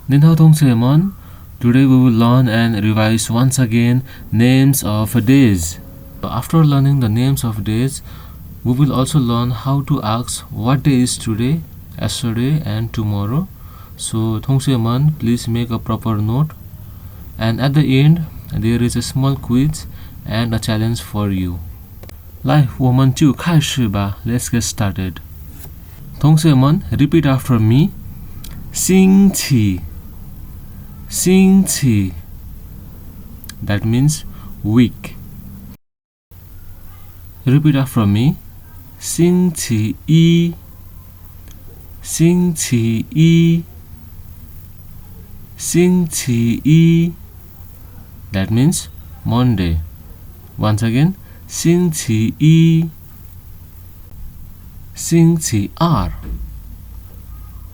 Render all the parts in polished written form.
您好，同学们。Today we will learn and revise once again names of days. After learning the names of days, we will also learn how to ask what day is today, yesterday and tomorrow. So 同学们 please make a proper note. And at the end, there is a small quiz and a challenge for you. 来，我们就开始吧。Let's get started. 同学们 repeat after me. 星期 星期 that means week. Repeat after me. 星期一星期一星期一 that means Monday. Once again. 星期一星期二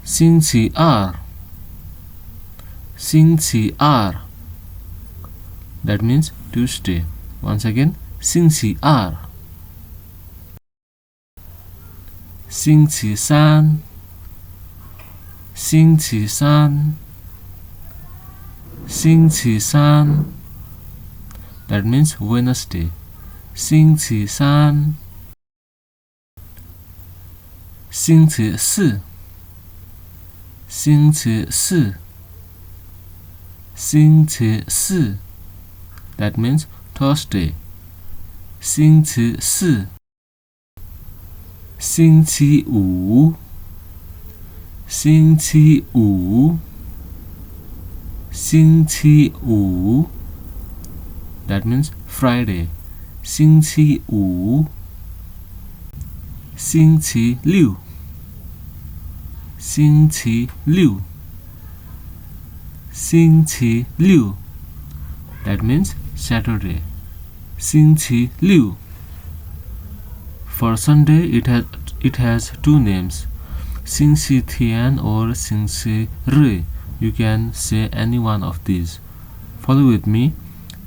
星期二星期二 that means Tuesday. Once again. 星期二星期三星期三星期三 that means Wednesday. 星期三星期四星期四星期四 that means Thursday. 星期四星期五星期五星期五 that means Friday. 星期五星期六星期六星期六 that means Saturday. 星期六 For Sunday it has two names. 星期天 or 星期日 You can say any one of these. Follow with me.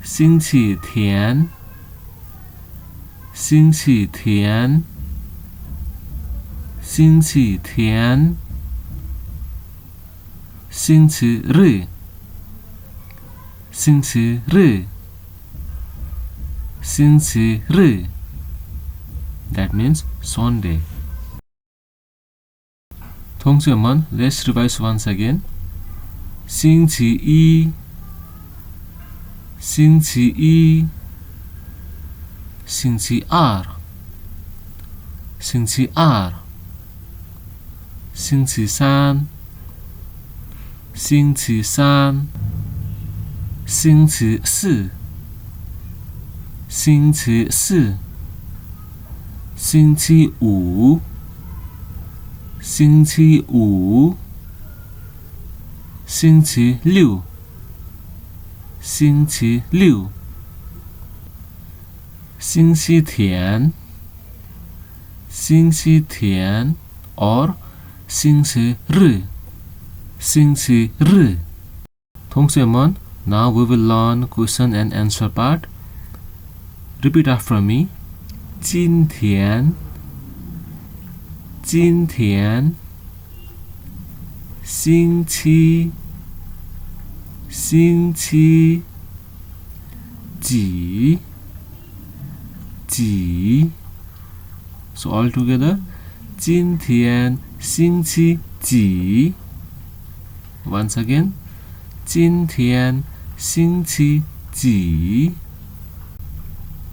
星期天星期天星期天星期日星期日星期日 that means Sunday. 同学们 let's revise once again. 星期一星期一星期二星期二星期三星期三星期四星期四星期五星期五星期六星期六星期天星期天 or 星期日星期日同学们 now we will learn question and answer part. Repeat after me. 今天今天星期星期几几 So all together. 今天星期几 Once again. 今天星期几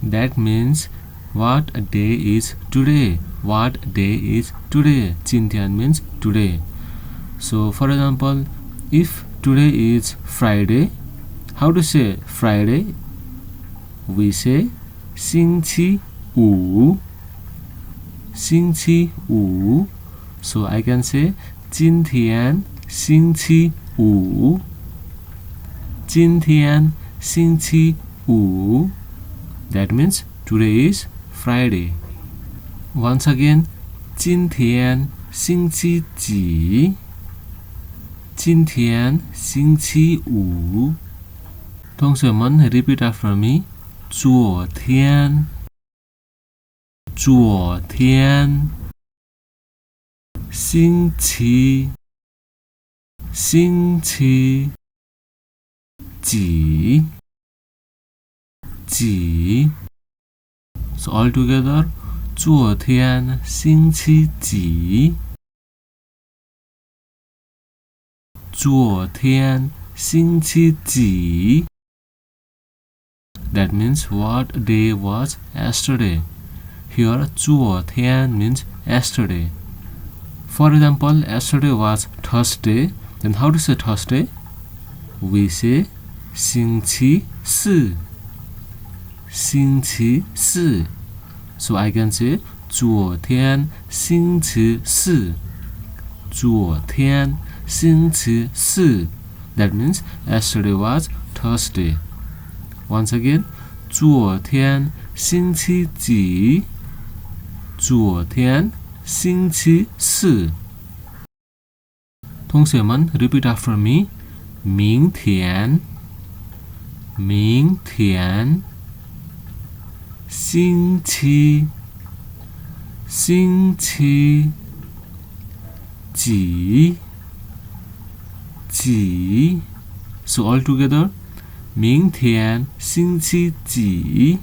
That means what day is today. What day is today? 今天 means today. So for example, if today is Friday, how to say Friday? We say 星期五星期五 So I can say 今天星期五今天星期五 That means today is Friday. Once again. 今天星期几今天星期五同学们 repeat after me. 昨天昨天星期 xīngqīyī ji. So all together, 昨天星期几？昨天星期几？ That means what day was yesterday. Here, 昨天 means yesterday. For example, yesterday was Thursday. Then how to say Thursday? We say 星期四。星期四。So I can say 昨天星期四。昨天星期四。That means yesterday was Thursday. Once again, 昨天星期几？昨天星期四。同学们 repeat after me. 明天，明天，星期，星期几？几 So all together, 明天星期几？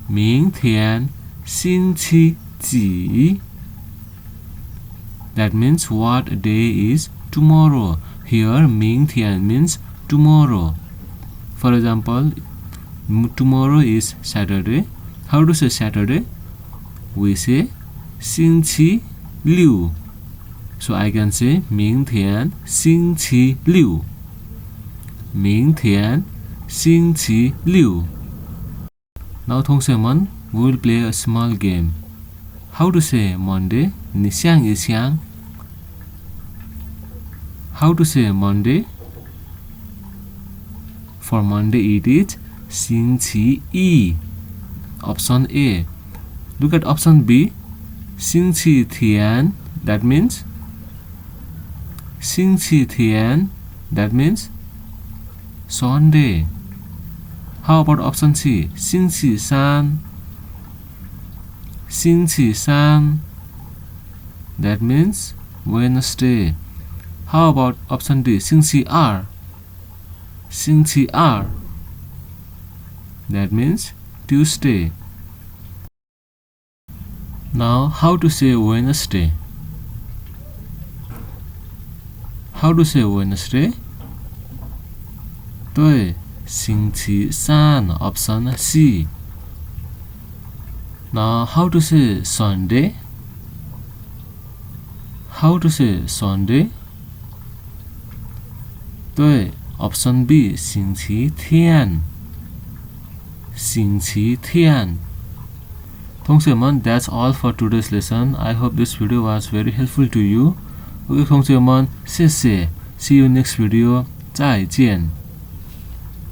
明天星期几？ That means what day is tomorrow. Here, 明天 means tomorrow. For example, tomorrow is Saturday. How to say Saturday? We say 星期六。So I can say 明天星期六。明天星期六。Now 同学们 we will play a small game. How to say Monday? 你想一想。How to say Monday? For Monday it is 星期一。Option A. Look at option B. 星期天 That means 星期天 That means Sunday. How about option C? 星期三。星期三 That means Wednesday. How about option D? 星期二。星期二 That means Tuesday. Now, how to say Wednesday? How to say Wednesday? 对，星期三 Option C. Now, how to say Sunday? How to say Sunday? 对 Option B. 星期天。星期天。同学们 That's all for today's lesson. I hope this video was very helpful to you. OK 同学们谢谢 See you next video. 再见。